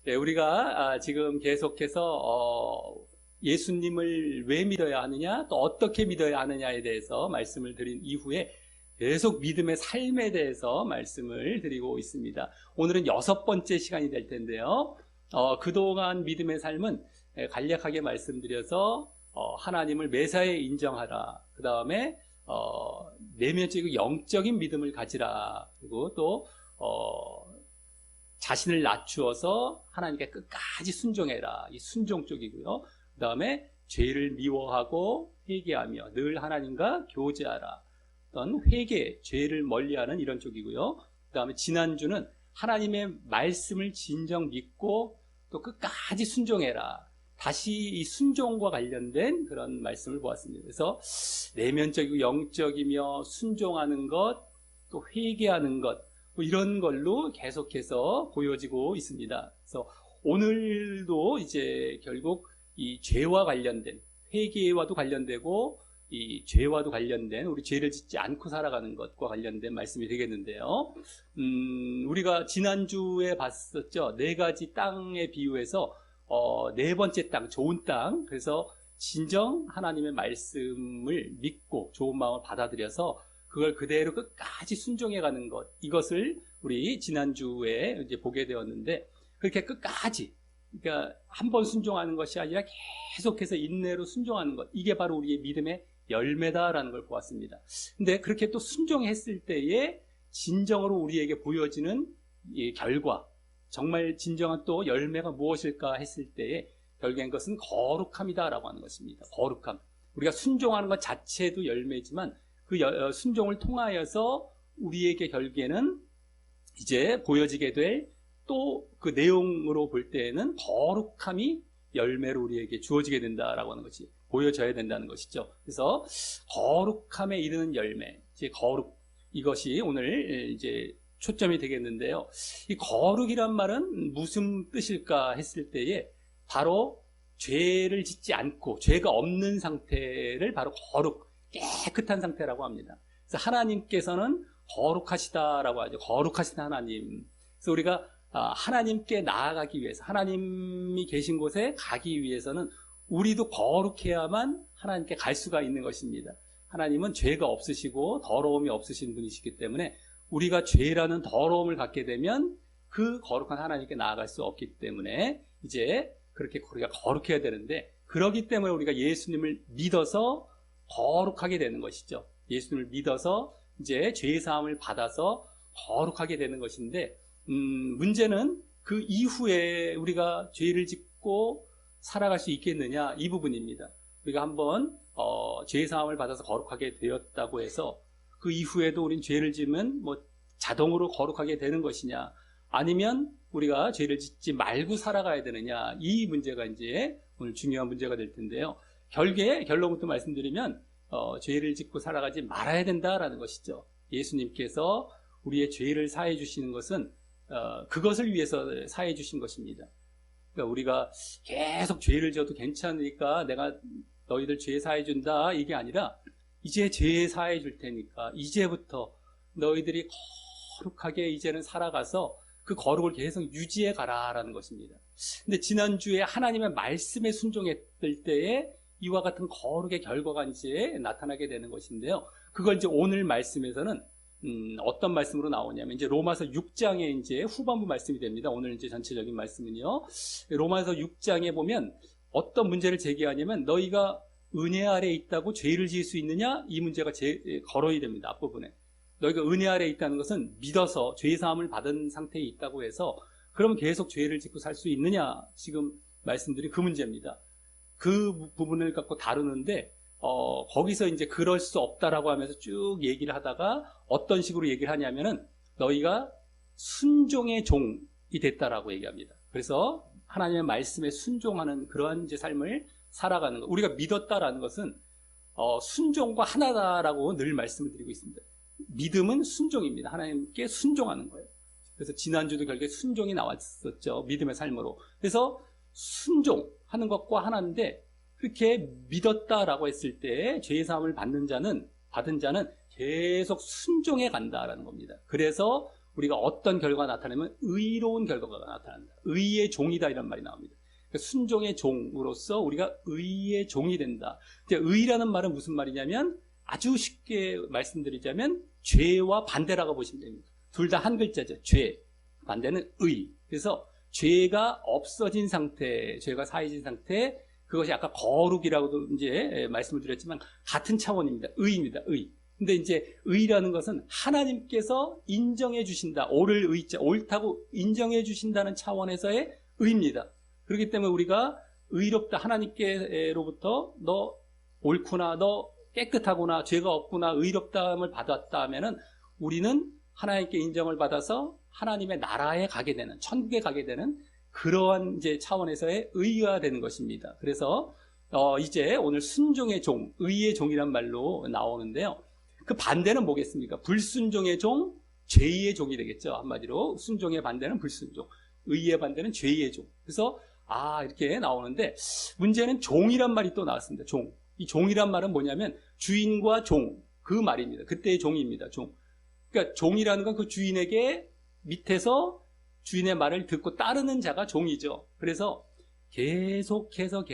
네, 우리가 지금 계속해서 예수님을 왜 믿어야 하느냐, 또 어떻게 믿어야 하느냐에 대해서 말씀을 드린 이후에 계속 믿음의 삶에 대해서 말씀을 드리고 있습니다. 오늘은 6번째 시간이 될 텐데요. 그동안 믿음의 삶은 간략하게 말씀드려서 하나님을 매사에 인정하라. 그 다음에 내면적이고 영적인 믿음을 가지라. 그리고 또 자신을 낮추어서 하나님께 끝까지 순종해라. 이 순종 쪽이고요. 그 다음에 죄를 미워하고 회개하며 늘 하나님과 교제하라. 어떤 회개, 죄를 멀리하는 이런 쪽이고요. 그 다음에 지난주는 하나님의 말씀을 진정 믿고 또 끝까지 순종해라. 다시 이 순종과 관련된 그런 말씀을 보았습니다. 그래서 내면적이고 영적이며 순종하는 것, 또 회개하는 것, 뭐 이런 걸로 계속해서 보여지고 있습니다. 그래서 오늘도 이제 결국 이 죄와 관련된, 회개와도 관련되고 이 죄와도 관련된, 우리 죄를 짓지 않고 살아가는 것과 관련된 말씀이 되겠는데요. 우리가 지난주에 봤었죠. 4가지 땅의 비유에서 네 번째 땅, 좋은 땅. 그래서 진정 하나님의 말씀을 믿고 좋은 마음을 받아들여서 그걸 그대로 끝까지 순종해가는 것, 이것을 우리 지난주에 이제 보게 되었는데, 그렇게 끝까지, 그러니까 한 번 순종하는 것이 아니라 계속해서 인내로 순종하는 것, 이게 바로 우리의 믿음의 열매다라는 걸 보았습니다. 근데 그렇게 또 순종했을 때에 진정으로 우리에게 보여지는 이 결과, 정말 진정한 또 열매가 무엇일까 했을 때에 결국엔 그것은 거룩함이다라고 하는 것입니다. 거룩함. 우리가 순종하는 것 자체도 열매지만 그 순종을 통하여서 우리에게 결국에는 이제 보여지게 될 또 그 내용으로 볼 때에는 거룩함이 열매로 우리에게 주어지게 된다라고 하는 것이 보여져야 된다는 것이죠. 그래서 거룩함에 이르는 열매, 이제 거룩, 이것이 오늘 이제 초점이 되겠는데요. 이 거룩이란 말은 무슨 뜻일까 했을 때에 바로 죄를 짓지 않고 죄가 없는 상태를 바로 거룩, 깨끗한 상태라고 합니다. 그래서 하나님께서는 거룩하시다라고 하죠. 거룩하신 하나님. 그래서 우리가 하나님께 나아가기 위해서, 하나님이 계신 곳에 가기 위해서는 우리도 거룩해야만 하나님께 갈 수가 있는 것입니다. 하나님은 죄가 없으시고 더러움이 없으신 분이시기 때문에 우리가 죄라는 더러움을 갖게 되면 그 거룩한 하나님께 나아갈 수 없기 때문에 이제 그렇게 우리가 거룩해야 되는데, 그러기 때문에 우리가 예수님을 믿어서 거룩하게 되는 것이죠. 예수님을 믿어서 이제 죄사함을 받아서 거룩하게 되는 것인데, 문제는 그 이후에 우리가 죄를 짓고 살아갈 수 있겠느냐, 이 부분입니다. 우리가 한번 죄사함을 받아서 거룩하게 되었다고 해서 그 이후에도 우린 죄를 지으면 뭐 자동으로 거룩하게 되는 것이냐, 아니면 우리가 죄를 짓지 말고 살아가야 되느냐, 이 문제가 이제 오늘 중요한 문제가 될 텐데요. 결론부터 말씀드리면 죄를 짓고 살아가지 말아야 된다라는 것이죠. 예수님께서 우리의 죄를 사해 주시는 것은 그것을 위해서 사해 주신 것입니다. 그러니까 우리가 계속 죄를 져도 괜찮으니까 내가 너희들 죄 사해 준다, 이게 아니라 이제 죄 사해 줄 테니까 이제부터 너희들이 거룩하게 이제는 살아가서 그 거룩을 계속 유지해 가라라는 것입니다. 근데 지난주에 하나님의 말씀에 순종했을 때에 이와 같은 거룩의 결과가 이제 나타나게 되는 것인데요. 그걸 이제 오늘 말씀에서는 어떤 말씀으로 나오냐면 이제 로마서 6장의 이제 후반부 말씀이 됩니다. 오늘 이제 전체적인 말씀은요. 로마서 6장에 보면 어떤 문제를 제기하냐면 너희가 은혜 아래에 있다고 죄를 지을 수 있느냐? 이 문제가 거론이 됩니다. 앞부분에. 너희가 은혜 아래에 있다는 것은 믿어서 죄사함을 받은 상태에 있다고 해서 그러면 계속 죄를 짓고 살 수 있느냐? 지금 말씀드린 그 문제입니다. 그 부분을 갖고 다루는데 거기서 이제 그럴 수 없다라고 하면서 쭉 얘기를 하다가 어떤 식으로 얘기를 하냐면은 너희가 순종의 종이 됐다라고 얘기합니다. 그래서 하나님의 말씀에 순종하는 그러한 이제 삶을 살아가는 것. 우리가 믿었다라는 것은 순종과 하나다라고 늘 말씀을 드리고 있습니다. 믿음은 순종입니다. 하나님께 순종하는 거예요. 그래서 지난주도 결국에 순종이 나왔었죠. 믿음의 삶으로. 그래서 순종하는 것과 하나인데, 그렇게 믿었다라고 했을 때 죄사함을 받은 자는 계속 순종해 간다라는 겁니다. 그래서 우리가 어떤 결과가 나타나면 의로운 결과가 나타난다. 의의 종이다 이런 말이 나옵니다. 그러니까 순종의 종으로서 우리가 의의 종이 된다. 의라는 말은 무슨 말이냐면 아주 쉽게 말씀드리자면 죄와 반대라고 보시면 됩니다. 둘 다 한 글자죠. 죄. 반대는 의. 그래서 죄가 없어진 상태, 죄가 사해진 상태, 그것이 아까 거룩이라고도 이제 말씀을 드렸지만 같은 차원입니다. 의입니다. 의. 근데 이제 의라는 것은 하나님께서 인정해 주신다. 옳을 의자, 옳다고 인정해 주신다는 차원에서의 의입니다. 그렇기 때문에 우리가 의롭다, 하나님께로부터 너 옳구나, 너 깨끗하구나, 죄가 없구나, 의롭다함을 받았다 하면은 우리는 하나님께 인정을 받아서 하나님의 나라에 가게 되는, 천국에 가게 되는 그러한 이제 차원에서의 의가 되는 것입니다. 그래서 이제 오늘 순종의 종, 의의 종이란 말로 나오는데요. 그 반대는 뭐겠습니까? 불순종의 종, 죄의 종이 되겠죠. 한마디로 순종의 반대는 불순종, 의의 반대는 죄의 종. 그래서 이렇게 나오는데 문제는 종이란 말이 또 나왔습니다. 종. 이 종이란 말은 뭐냐면 주인과 종, 그 말입니다. 그때의 종입니다. 종. 그러니까 종이라는 건 그 주인에게 밑에서 주인의 말을 듣고 따르는 자가 종이죠. 그래서 계속해서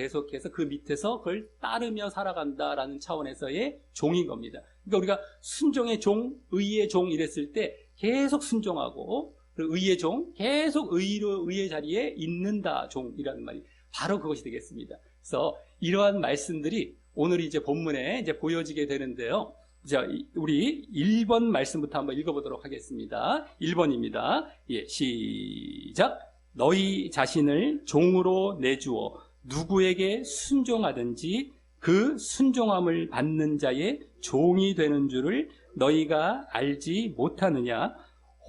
그 밑에서 그걸 따르며 살아간다라는 차원에서의 종인 겁니다. 그러니까 우리가 순종의 종, 의의 종 이랬을 때 계속 순종하고 의의 종, 계속 의의 자리에 있는다 종이라는 말이 바로 그것이 되겠습니다. 그래서 이러한 말씀들이 오늘 이제 본문에 이제 보여지게 되는데요. 자, 우리 1번 말씀부터 한번 읽어보도록 하겠습니다. 1번입니다. 예, 시작. 너희 자신을 종으로 내주어 누구에게 순종하든지 그 순종함을 받는 자의 종이 되는 줄을 너희가 알지 못하느냐?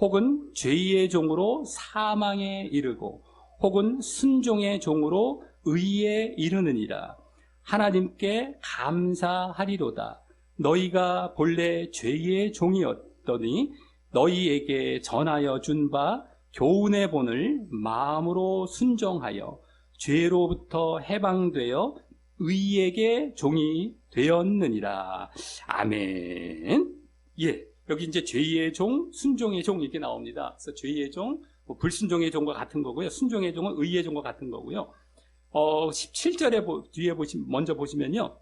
혹은 죄의 종으로 사망에 이르고 혹은 순종의 종으로 의에 이르느니라. 하나님께 감사하리로다. 너희가 본래 죄의 종이었더니 너희에게 전하여 준 바 교훈의 본을 마음으로 순종하여 죄로부터 해방되어 의에게 종이 되었느니라. 아멘. 예, 여기 이제 죄의 종, 순종의 종 이렇게 나옵니다. 그래서 죄의 종, 불순종의 종과 같은 거고요. 순종의 종은 의의 종과 같은 거고요. 17절에 뒤에 먼저 보시면요.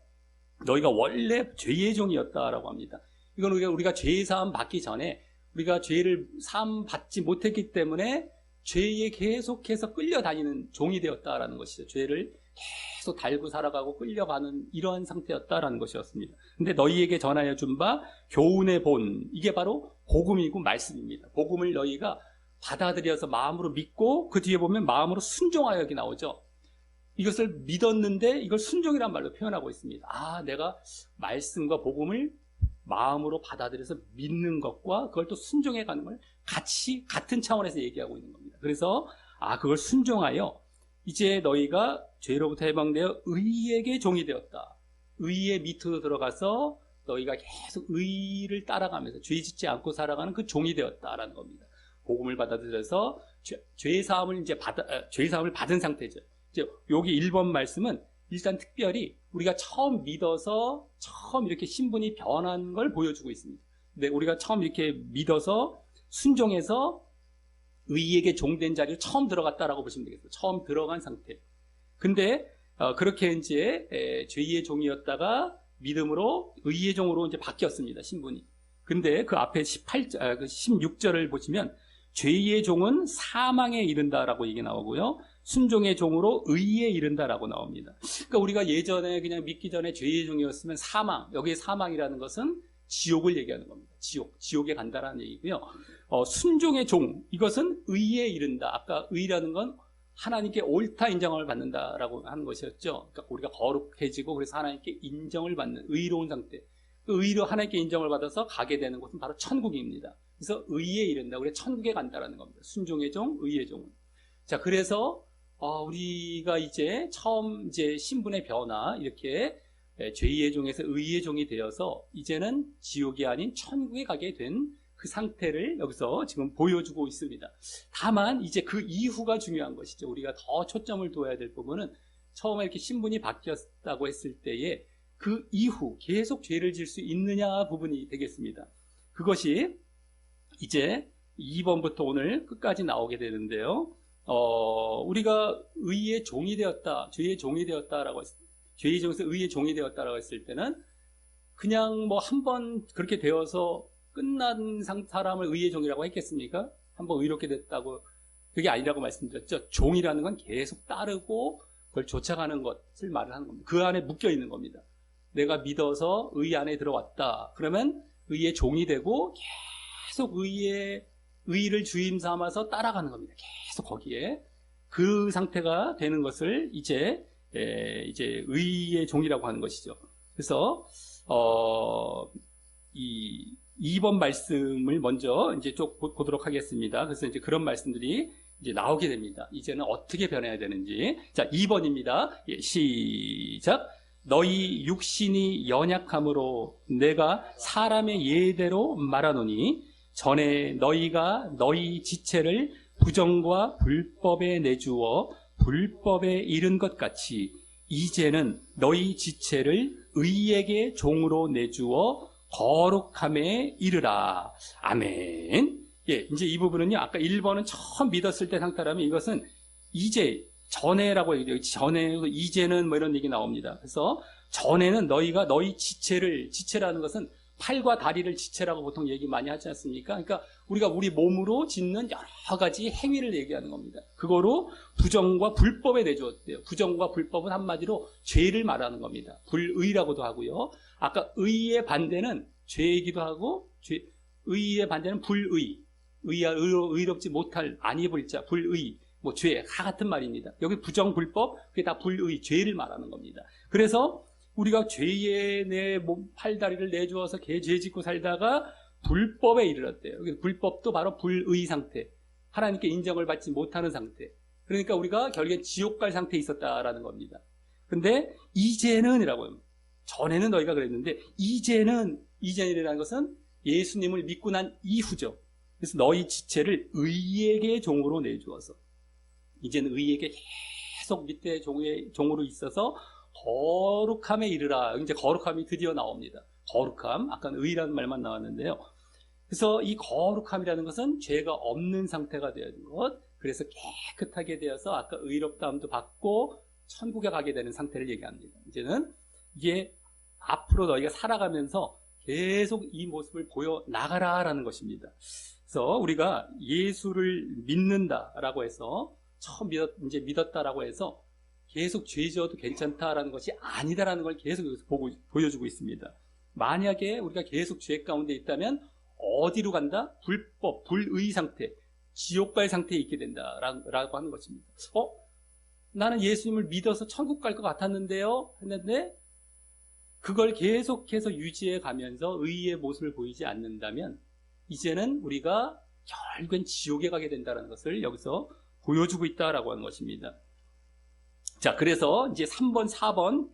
너희가 원래 죄의 종이었다라고 합니다. 이건 우리가 죄의 사함 받기 전에 우리가 죄를 사함 받지 못했기 때문에 죄에 계속해서 끌려다니는 종이 되었다라는 것이죠. 죄를 계속 달고 살아가고 끌려가는 이러한 상태였다라는 것이었습니다. 근데 너희에게 전하여 준 바 교훈의 본, 이게 바로 복음이고 말씀입니다. 복음을 너희가 받아들여서 마음으로 믿고 그 뒤에 보면 마음으로 순종하여 여기 나오죠. 이것을 믿었는데 이걸 순종이란 말로 표현하고 있습니다. 내가 말씀과 복음을 마음으로 받아들여서 믿는 것과 그걸 또 순종해 가는 걸 같은 차원에서 얘기하고 있는 겁니다. 그래서 그걸 순종하여 이제 너희가 죄로부터 해방되어 의에게 종이 되었다. 의의 밑으로 들어가서 너희가 계속 의를 따라가면서 죄 짓지 않고 살아가는 그 종이 되었다라는 겁니다. 복음을 받아들여서 죄 사함을 받은 상태죠. 여기 1번 말씀은 일단 특별히 우리가 처음 믿어서 처음 이렇게 신분이 변한 걸 보여주고 있습니다. 근데 우리가 처음 이렇게 믿어서 순종해서 의에게 종된 자리를 처음 들어갔다라고 보시면 되겠어요. 처음 들어간 상태. 근데 그렇게 이제 죄의 종이었다가 믿음으로 의의 종으로 이제 바뀌었습니다. 신분이. 근데 그 앞에 16절을 보시면 죄의 종은 사망에 이른다라고 얘기 나오고요. 순종의 종으로 의에 이른다라고 나옵니다. 그러니까 우리가 예전에 그냥 믿기 전에 죄의 종이었으면 사망, 여기에 사망이라는 것은 지옥을 얘기하는 겁니다. 지옥에 간다라는 얘기고요. 순종의 종, 이것은 의에 이른다. 아까 의라는 건 하나님께 옳다 인정을 받는다라고 하는 것이었죠. 그러니까 우리가 거룩해지고 그래서 하나님께 인정을 받는 의로운 상태. 그 의로 하나님께 인정을 받아서 가게 되는 곳은 바로 천국입니다. 그래서 의에 이른다. 우리가 천국에 간다라는 겁니다. 순종의 종, 의의 종은. 자, 그래서 우리가 이제 처음 이제 신분의 변화, 이렇게 죄의 종에서 의의 종이 되어서 이제는 지옥이 아닌 천국에 가게 된 그 상태를 여기서 지금 보여주고 있습니다. 다만 이제 그 이후가 중요한 것이죠. 우리가 더 초점을 둬야 될 부분은 처음에 이렇게 신분이 바뀌었다고 했을 때에 그 이후 계속 죄를 질 수 있느냐 부분이 되겠습니다. 그것이 이제 2번부터 오늘 끝까지 나오게 되는데요. 우리가 의의 종이 되었다, 죄의 종이 되었다라고 죄의 종에서 의의 종이 되었다라고 했을 때는 그냥 뭐 한 번 그렇게 되어서 끝난 사람을 의의 종이라고 했겠습니까? 한 번 의롭게 됐다고. 그게 아니라고 말씀드렸죠. 종이라는 건 계속 따르고 그걸 쫓아가는 것을 말을 하는 겁니다. 그 안에 묶여 있는 겁니다. 내가 믿어서 의 안에 들어왔다. 그러면 의의 종이 되고 계속 의를 주임 삼아서 따라가는 겁니다. 계속 거기에. 그 상태가 되는 것을 이제 의의 종이라고 하는 것이죠. 그래서, 이 2번 말씀을 먼저 이제 쭉 보도록 하겠습니다. 그래서 이제 그런 말씀들이 이제 나오게 됩니다. 이제는 어떻게 변해야 되는지. 자, 2번입니다. 예, 시작. 너희 육신이 연약함으로 내가 사람의 예대로 말하노니 전에 너희가 너희 지체를 부정과 불법에 내주어 불법에 이른 것 같이 이제는 너희 지체를 의에게 종으로 내주어 거룩함에 이르라. 아멘. 예, 이제 이 부분은요, 아까 1번은 처음 믿었을 때 상태라면 이것은 이제, 전에라고 얘기해요. 전에, 이제는 뭐 이런 얘기 나옵니다. 그래서 전에는 너희가 너희 지체라는 것은 팔과 다리를 지체라고 보통 얘기 많이 하지 않습니까? 그러니까 우리가 우리 몸으로 짓는 여러 가지 행위를 얘기하는 겁니다. 그거로 부정과 불법에 내주었대요. 부정과 불법은 한마디로 죄를 말하는 겁니다. 불의라고도 하고요. 아까 의의 반대는 죄이기도 하고, 의의 반대는 불의. 의롭지 못할, 아니 불자, 불의, 뭐 죄, 같은 말입니다. 여기 부정, 불법, 그게 다 불의, 죄를 말하는 겁니다. 그래서 우리가 죄에 내 몸, 팔다리를 내주어서 죄 짓고 살다가 불법에 이르렀대요. 불법도 바로 불의 상태. 하나님께 인정을 받지 못하는 상태. 그러니까 우리가 결국엔 지옥 갈 상태에 있었다라는 겁니다. 근데 이제는이라고 합니다. 전에는 너희가 그랬는데 이제는이라는 것은 예수님을 믿고 난 이후죠. 그래서 너희 지체를 의에게 종으로 내주어서 이제는 의에게 계속 밑에 종으로 있어서 거룩함에 이르라. 이제 거룩함이 드디어 나옵니다. 거룩함, 아까는 의라는 말만 나왔는데요. 그래서 이 거룩함이라는 것은 죄가 없는 상태가 되는 것, 그래서 깨끗하게 되어서 아까 의롭다함도 받고 천국에 가게 되는 상태를 얘기합니다. 이제는 이게 앞으로 너희가 살아가면서 계속 이 모습을 보여나가라라는 것입니다. 그래서 우리가 예수를 믿는다라고 해서 처음 믿었다라고 해서 계속 죄 지어도 괜찮다라는 것이 아니다라는 걸 계속 여기서 보여주고 있습니다. 만약에 우리가 계속 죄 가운데 있다면 어디로 간다? 불법, 불의 상태, 지옥 갈 상태에 있게 된다라고 하는 것입니다. 나는 예수님을 믿어서 천국 갈 것 같았는데요? 했는데 그걸 계속해서 유지해 가면서 의의 모습을 보이지 않는다면 이제는 우리가 결국엔 지옥에 가게 된다는 것을 여기서 보여주고 있다라고 하는 것입니다. 자, 그래서 이제 3번, 4번,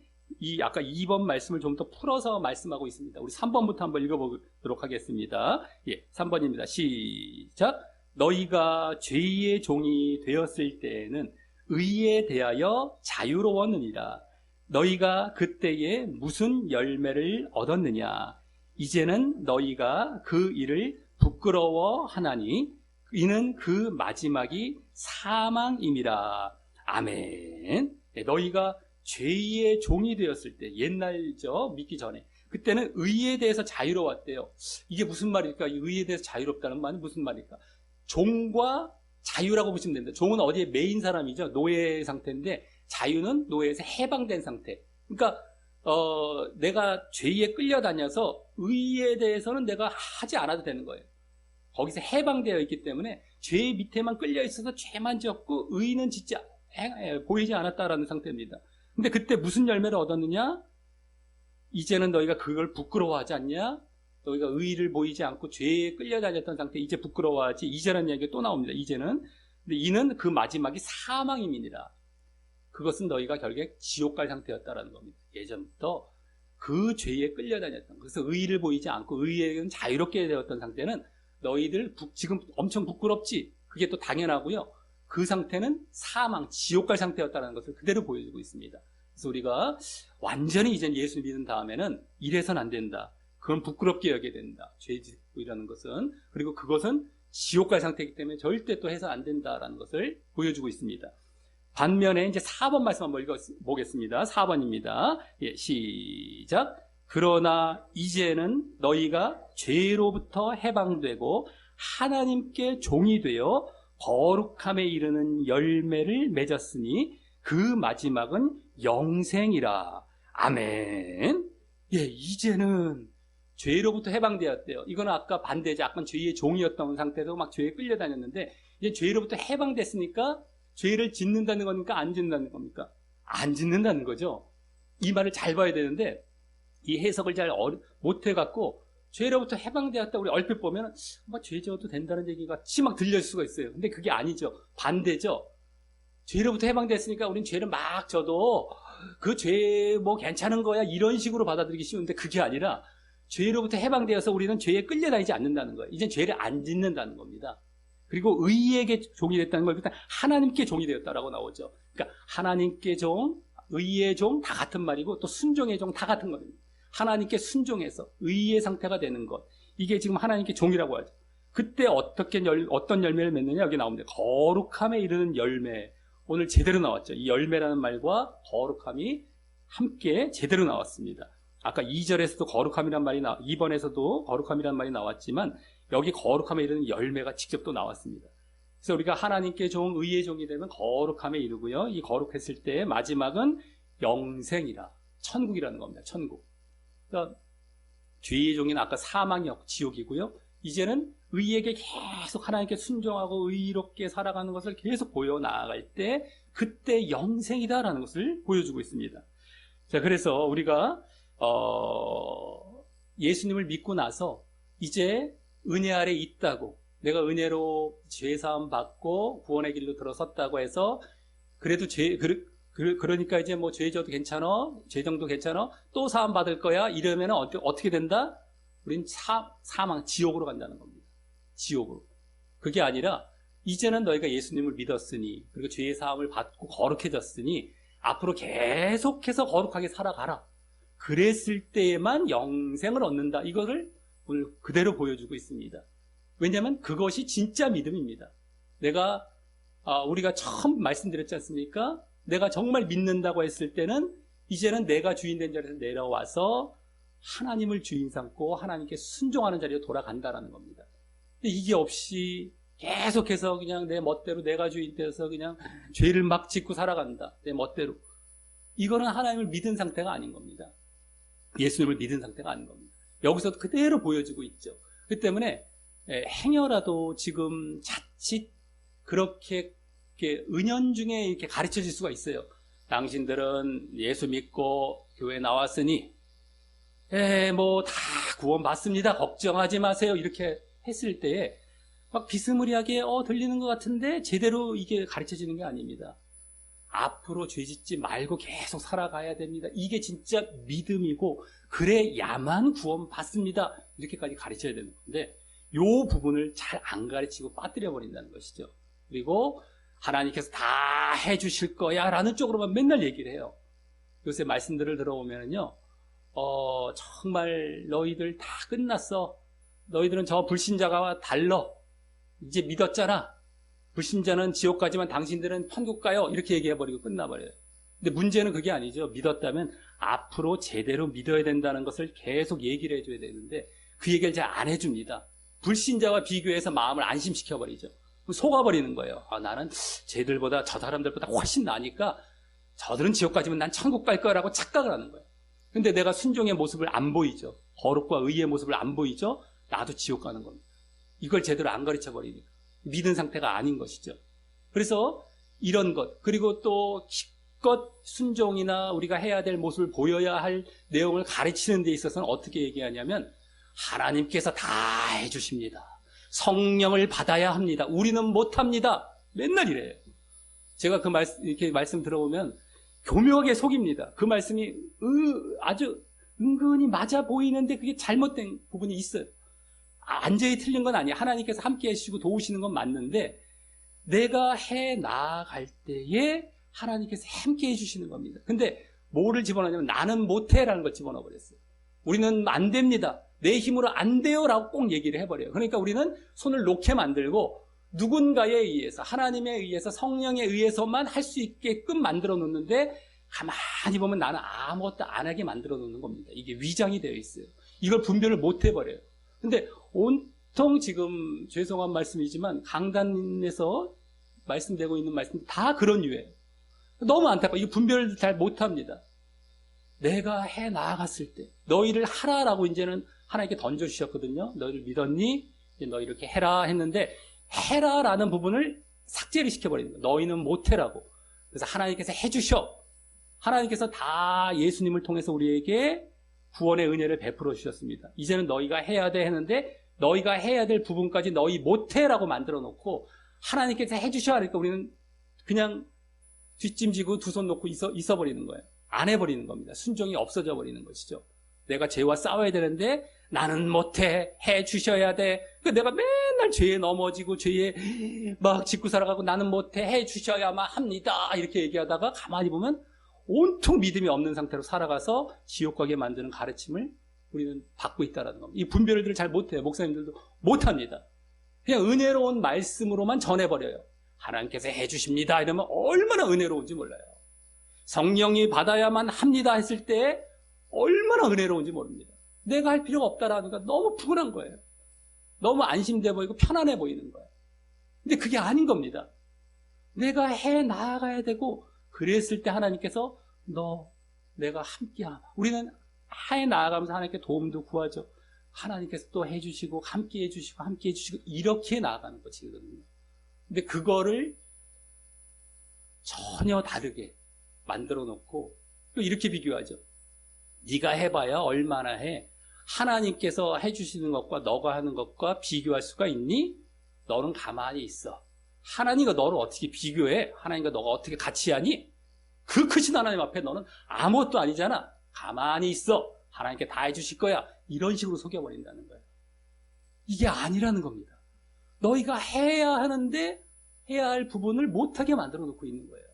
아까 2번 말씀을 좀 더 풀어서 말씀하고 있습니다. 우리 3번부터 한번 읽어보도록 하겠습니다. 예, 3번입니다. 시작. 너희가 죄의 종이 되었을 때에는 의에 대하여 자유로웠느니라. 너희가 그때에 무슨 열매를 얻었느냐? 이제는 너희가 그 일을 부끄러워하나니 이는 그 마지막이 사망임이라. 아멘. 네, 너희가 죄의 종이 되었을 때, 옛날이죠, 믿기 전에 그때는 의에 대해서 자유로웠대요. 이게 무슨 말일까? 의에 대해서 자유롭다는 말은 무슨 말일까? 종과 자유라고 보시면 됩니다. 종은 어디에 매인 사람이죠. 노예 상태인데 자유는 노예에서 해방된 상태. 그러니까 내가 죄에 끌려다녀서 의에 대해서는 내가 하지 않아도 되는 거예요. 거기서 해방되어 있기 때문에 죄 밑에만 끌려 있어서 죄만 지었고 의는 진짜 보이지 않았다라는 상태입니다. 근데 그때 무슨 열매를 얻었느냐? 이제는 너희가 그걸 부끄러워하지 않냐? 너희가 의를 보이지 않고 죄에 끌려다녔던 상태, 이제 부끄러워하지. 이제라는 이야기가 또 나옵니다. 이제는. 근데 이는 그 마지막이 사망임이니라. 그것은 너희가 결국에 지옥 갈 상태였다라는 겁니다. 예전부터 그 죄에 끌려다녔던, 그래서 의를 보이지 않고 의에는 자유롭게 되었던 상태는 너희들 지금 엄청 부끄럽지? 그게 또 당연하고요. 그 상태는 사망, 지옥 갈 상태였다는 것을 그대로 보여주고 있습니다. 그래서 우리가 완전히 이제 예수 믿은 다음에는 이래선 안 된다. 그건 부끄럽게 여겨야 된다. 죄 짓고 이라는 것은. 그리고 그것은 지옥 갈 상태이기 때문에 절대 또 해서 안 된다라는 것을 보여주고 있습니다. 반면에 이제 4번 말씀 한번 읽어보겠습니다. 4번입니다. 예, 시작. 그러나 이제는 너희가 죄로부터 해방되고 하나님께 종이 되어 거룩함에 이르는 열매를 맺었으니 그 마지막은 영생이라. 아멘. 예, 이제는 죄로부터 해방되었대요. 이거는 아까 반대죠. 아까 죄의 종이었던 상태에서 막 죄에 끌려다녔는데 이제 죄로부터 해방됐으니까 죄를 짓는다는 겁니까? 안 짓는다는 겁니까? 안 짓는다는 거죠. 이 말을 잘 봐야 되는데 이 해석을 잘 못해갖고 죄로부터 해방되었다 우리 얼핏 보면 죄 지어도 된다는 얘기 같이 막 들릴 수가 있어요. 근데 그게 아니죠. 반대죠. 죄로부터 해방됐으니까 우린 죄를 막 져도 그 죄 뭐 괜찮은 거야 이런 식으로 받아들이기 쉬운데 그게 아니라 죄로부터 해방되어서 우리는 죄에 끌려다니지 않는다는 거예요. 이젠 죄를 안 짓는다는 겁니다. 그리고 의에게 종이 됐다는 걸 일단 하나님께 종이 되었다라고 나오죠. 그러니까 하나님께 종, 의의 종 다 같은 말이고 또 순종의 종 다 같은 겁니다. 하나님께 순종해서 의의 상태가 되는 것. 이게 지금 하나님께 종이라고 하죠. 그때 어떤 열매를 맺느냐 여기 나옵니다. 거룩함에 이르는 열매. 오늘 제대로 나왔죠. 이 열매라는 말과 거룩함이 함께 제대로 나왔습니다. 아까 2절에서도 거룩함이란 말이 2번에서도 거룩함이란 말이 나왔지만 여기 거룩함에 이르는 열매가 직접 또 나왔습니다. 그래서 우리가 하나님께 종, 의의 종이 되면 거룩함에 이르고요. 이 거룩했을 때 마지막은 영생이라. 천국이라는 겁니다. 천국. 그러니까 죄의 종인 아까 사망이었고 지옥이고요. 이제는 의에게 계속 하나님께 순종하고 의롭게 살아가는 것을 계속 보여나갈 때 그때 영생이다라는 것을 보여주고 있습니다. 자, 그래서 우리가 예수님을 믿고 나서 이제 은혜 아래 있다고 내가 은혜로 죄사함 받고 구원의 길로 들어섰다고 해서 그래도 그러니까 이제 뭐 죄져도 괜찮아 죄정도 괜찮아 또 사함 받을 거야 이러면 어떻게 된다? 우린 사망 지옥으로 간다는 겁니다. 지옥으로. 그게 아니라 이제는 너희가 예수님을 믿었으니 그리고 죄의 사함을 받고 거룩해졌으니 앞으로 계속해서 거룩하게 살아가라. 그랬을 때에만 영생을 얻는다. 이거를 오늘 그대로 보여주고 있습니다. 왜냐하면 그것이 진짜 믿음입니다. 우리가 처음 말씀드렸지 않습니까? 내가 정말 믿는다고 했을 때는 이제는 내가 주인된 자리에서 내려와서 하나님을 주인 삼고 하나님께 순종하는 자리로 돌아간다라는 겁니다. 근데 이게 없이 계속해서 그냥 내 멋대로 내가 주인 되어서 그냥 죄를 막 짓고 살아간다. 내 멋대로. 이거는 하나님을 믿은 상태가 아닌 겁니다. 예수님을 믿은 상태가 아닌 겁니다. 여기서 그대로 보여지고 있죠. 그 때문에 행여라도 지금 자칫 그렇게 은연중에 이렇게 가르쳐 줄 수가 있어요. 당신들은 예수 믿고 교회 나왔으니 뭐 다 구원 받습니다. 걱정하지 마세요. 이렇게 했을 때에 막 비스무리하게 들리는 것 같은데 제대로 이게 가르쳐지는 게 아닙니다. 앞으로 죄짓지 말고 계속 살아가야 됩니다. 이게 진짜 믿음이고 그래야만 구원 받습니다. 이렇게까지 가르쳐야 되는 건데 이 부분을 잘 안 가르치고 빠뜨려 버린다는 것이죠. 그리고 하나님께서 다 해주실 거야 라는 쪽으로만 맨날 얘기를 해요. 요새 말씀들을 들어보면요 정말 너희들 다 끝났어. 너희들은 저 불신자가 달라. 이제 믿었잖아. 불신자는 지옥 가지만 당신들은 천국 가요. 이렇게 얘기해버리고 끝나버려요. 근데 문제는 그게 아니죠. 믿었다면 앞으로 제대로 믿어야 된다는 것을 계속 얘기를 해줘야 되는데 그 얘기를 잘 안 해줍니다. 불신자와 비교해서 마음을 안심시켜버리죠. 속아버리는 거예요. 나는 쟤들보다 저 사람들보다 훨씬 나니까 저들은 지옥 가지면 난 천국 갈 거라고 착각을 하는 거예요. 근데 내가 순종의 모습을 안 보이죠. 거룩과 의의 모습을 안 보이죠. 나도 지옥 가는 겁니다. 이걸 제대로 안 가르쳐버리니까 믿은 상태가 아닌 것이죠. 그래서 이런 것 그리고 또 기껏 순종이나 우리가 해야 될 모습을 보여야 할 내용을 가르치는 데 있어서는 어떻게 얘기하냐면 하나님께서 다 해주십니다. 성령을 받아야 합니다. 우리는 못합니다. 맨날 이래요. 제가 이렇게 말씀 들어보면 교묘하게 속입니다. 그 말씀이 아주 은근히 맞아 보이는데 그게 잘못된 부분이 있어요. 완전히 틀린 건 아니에요. 하나님께서 함께 해주시고 도우시는 건 맞는데 내가 해 나아갈 때에 하나님께서 함께 해주시는 겁니다. 근데 뭐를 집어넣냐면 나는 못해라는 걸 집어넣어버렸어요. 우리는 안 됩니다. 내 힘으로 안 돼요라고 꼭 얘기를 해버려요. 그러니까 우리는 손을 놓게 만들고 누군가에 의해서, 하나님에 의해서, 성령에 의해서만 할 수 있게끔 만들어 놓는데, 가만히 보면 나는 아무것도 안 하게 만들어 놓는 겁니다. 이게 위장이 되어 있어요. 이걸 분별을 못 해버려요. 근데 온통 지금 죄송한 말씀이지만 강단에서 말씀되고 있는 말씀 다 그런 유예요. 너무 안타까워. 이거 분별을 잘 못합니다. 내가 해 나아갔을 때 너희를 하라라고 이제는 하나님께 던져주셨거든요. 너희를 믿었니? 이제 너희 이렇게 해라 했는데, 해라라는 부분을 삭제를 시켜버리는 거예요. 너희는 못해라고. 그래서 하나님께서 해주셔. 하나님께서 다 예수님을 통해서 우리에게 구원의 은혜를 베풀어 주셨습니다. 이제는 너희가 해야 돼 했는데, 너희가 해야 될 부분까지 너희 못해라고 만들어 놓고 하나님께서 해주셔 하니까 우리는 그냥 뒷짐지고 두 손 놓고 있어 버리는 거예요. 안 해버리는 겁니다. 순종이 없어져 버리는 것이죠. 내가 죄와 싸워야 되는데 나는 못해, 해주셔야 돼. 내가 맨날 죄에 넘어지고 죄에 막 짚고 살아가고 나는 못해, 해주셔야만 합니다. 이렇게 얘기하다가 가만히 보면 온통 믿음이 없는 상태로 살아가서 지옥 가게 만드는 가르침을 우리는 받고 있다는 겁니다. 이 분별들을 잘 못해요. 목사님들도 못합니다. 그냥 은혜로운 말씀으로만 전해버려요. 하나님께서 해주십니다 이러면 얼마나 은혜로운지 몰라요. 성령이 받아야만 합니다 했을 때 얼마나 은혜로운지 모릅니다. 내가 할 필요가 없다라는 건 너무 푸근한 거예요. 너무 안심돼 보이고 편안해 보이는 거예요. 근데 그게 아닌 겁니다. 내가 해 나아가야 되고, 그랬을 때 하나님께서 내가 함께하마. 우리는 해 나아가면서 하나님께 도움도 구하죠. 하나님께서 또 해주시고 함께 해주시고 함께 해주시고 이렇게 나아가는 것이거든요. 근데 그거를 전혀 다르게 만들어 놓고 또 이렇게 비교하죠. 네가 해봐야 얼마나 해. 하나님께서 해주시는 것과 너가 하는 것과 비교할 수가 있니? 너는 가만히 있어. 하나님과 너를 어떻게 비교해? 하나님과 너가 어떻게 같이 하니? 그 크신 하나님 앞에 너는 아무것도 아니잖아. 가만히 있어. 하나님께 다 해주실 거야. 이런 식으로 속여버린다는 거예요. 이게 아니라는 겁니다. 너희가 해야 하는데 해야 할 부분을 못하게 만들어 놓고 있는 거예요.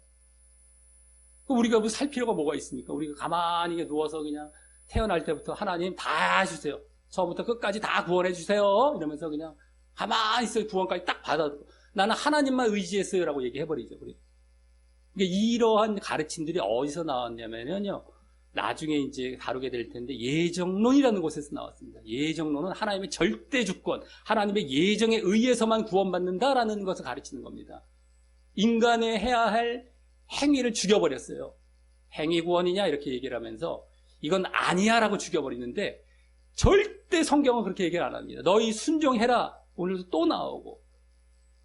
우리가 뭐 살 필요가 뭐가 있습니까? 우리가 가만히 누워서 그냥 태어날 때부터 하나님 다 해주세요. 처음부터 끝까지 다 구원해 주세요. 이러면서 그냥 가만히 있어요. 구원까지 딱 받아들고 나는 하나님만 의지했어요 라고 얘기해버리죠. 그러니까 이러한 가르침들이 어디서 나왔냐면요, 나중에 이제 다루게 될 텐데 예정론이라는 곳에서 나왔습니다. 예정론은 하나님의 절대 주권, 하나님의 예정에 의해서만 구원받는다라는 것을 가르치는 겁니다. 인간의 해야 할 행위를 죽여버렸어요. 행위 구원이냐 이렇게 얘기를 하면서 이건 아니야 라고 죽여버리는데, 절대 성경은 그렇게 얘기를 안 합니다. 너희 순종해라 오늘도 또 나오고.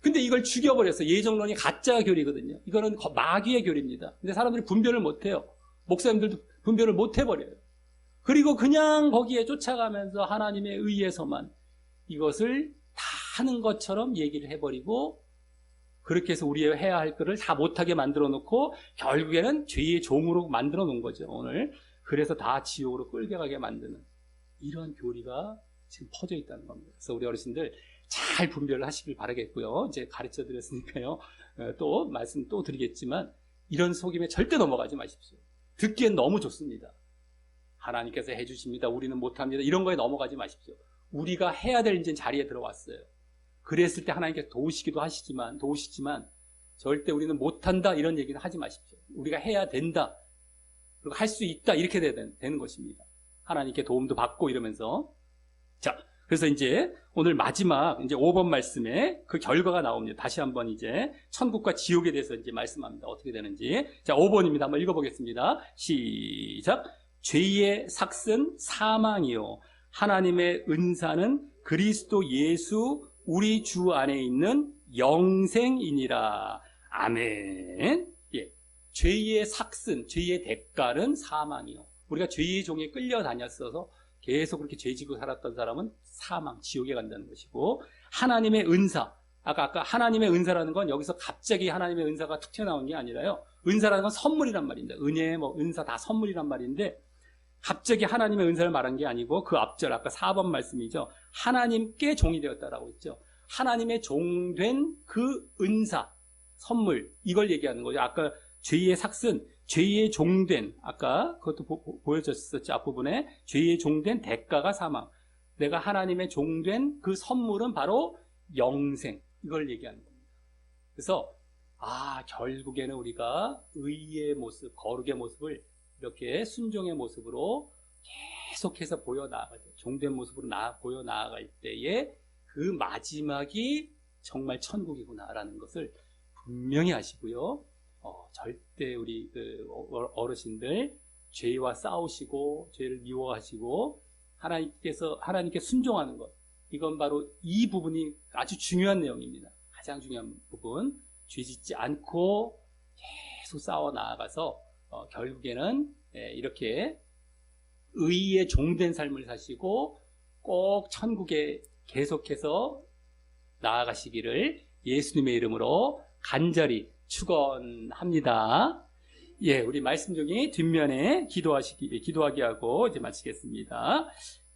근데 이걸 죽여버렸어요. 예정론이 가짜 교리거든요. 이거는 마귀의 교리입니다. 근데 사람들이 분별을 못해요. 목사님들도 분별을 못해버려요. 그리고 그냥 거기에 쫓아가면서 하나님에 의해서만 이것을 다 하는 것처럼 얘기를 해버리고, 그렇게 해서 우리의 해야 할 것을 다 못하게 만들어 놓고 결국에는 죄의 종으로 만들어 놓은 거죠, 오늘. 그래서 다 지옥으로 끌게 가게 만드는 이런 교리가 지금 퍼져 있다는 겁니다. 그래서 우리 어르신들 잘 분별을 하시길 바라겠고요. 이제 가르쳐 드렸으니까요. 또 말씀 또 드리겠지만 이런 속임에 절대 넘어가지 마십시오. 듣기엔 너무 좋습니다. 하나님께서 해주십니다. 우리는 못합니다. 이런 거에 넘어가지 마십시오. 우리가 해야 될 이제 자리에 들어왔어요. 그랬을 때 하나님께서 도우시지만 절대 우리는 못한다 이런 얘기는 하지 마십시오. 우리가 해야 된다. 그리고 할 수 있다. 이렇게 되는 것입니다. 하나님께 도움도 받고 이러면서. 자, 그래서 이제 오늘 마지막 이제 5번 말씀에 그 결과가 나옵니다. 다시 한번 이제 천국과 지옥에 대해서 이제 말씀합니다. 어떻게 되는지. 자, 5번입니다. 한번 읽어보겠습니다. 시작. 죄의 삭은 사망이요, 하나님의 은사는 그리스도 예수 우리 주 안에 있는 영생이니라. 아멘. 예. 죄의 삭은, 죄의 대가는 사망이요. 우리가 죄의 종에 끌려다녔어서 계속 그렇게 죄지고 살았던 사람은 사망, 지옥에 간다는 것이고, 하나님의 은사, 아까 하나님의 은사라는 건 여기서 갑자기 하나님의 은사가 툭 튀어나온 게 아니라요, 은사라는 건 선물이란 말입니다. 은혜, 은사 다 선물이란 말인데, 갑자기 하나님의 은사를 말한 게 아니고 그 앞절 아까 4번 말씀이죠. 하나님께 종이 되었다라고 했죠. 하나님의 종된 그 은사, 선물, 이걸 얘기하는 거죠. 아까 죄의 삭은 죄의 종된, 아까 그것도 보여졌었죠. 앞부분에 죄의 종된 대가가 사망. 내가 하나님의 종된 그 선물은 바로 영생, 이걸 얘기하는 겁니다. 그래서 결국에는 우리가 의의 모습, 거룩의 모습을 이렇게 순종의 모습으로 계속해서 보여나가죠. 종된 모습으로 보여나갈 때에 그 마지막이 정말 천국이구나라는 것을 분명히 아시고요. 절대 우리 어르신들 죄와 싸우시고 죄를 미워하시고 하나님께 순종하는 것, 이건 바로 이 부분이 아주 중요한 내용입니다. 가장 중요한 부분, 죄짓지 않고 계속 싸워 나아가서 결국에는 이렇게 의의 종된 삶을 사시고 꼭 천국에 계속해서 나아가시기를 예수님의 이름으로 간절히 축원합니다. 예, 우리 말씀 중에 뒷면에 기도하기 하고 이제 마치겠습니다.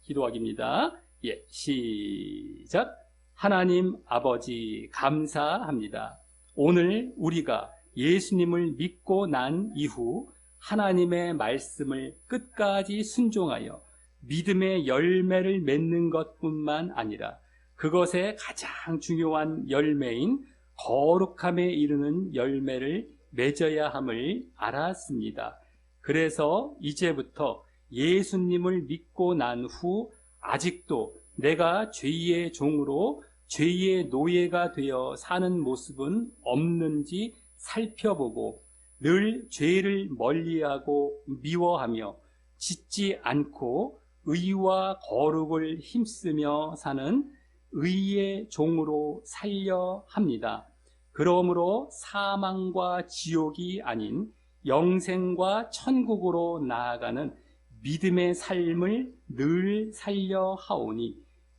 기도하기입니다. 예, 시작. 하나님 아버지 감사합니다. 오늘 우리가 예수님을 믿고 난 이후 하나님의 말씀을 끝까지 순종하여 믿음의 열매를 맺는 것뿐만 아니라 그것의 가장 중요한 열매인 거룩함에 이르는 열매를 맺어야 함을 알았습니다. 그래서 이제부터 예수님을 믿고 난 후 아직도 내가 죄의 종으로 죄의 노예가 되어 사는 모습은 없는지 살펴보고 늘 죄를 멀리하고 미워하며 짓지 않고 의와 거룩을 힘쓰며 사는 의의 종으로 살려 합니다. 그러므로 사망과 지옥이 아닌 영생과 천국으로 나아가는 믿음의 삶을 늘 살려 하오니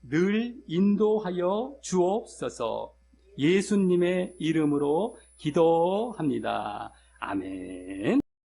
늘 인도하여 주옵소서. 예수님의 이름으로 기도합니다. 아멘.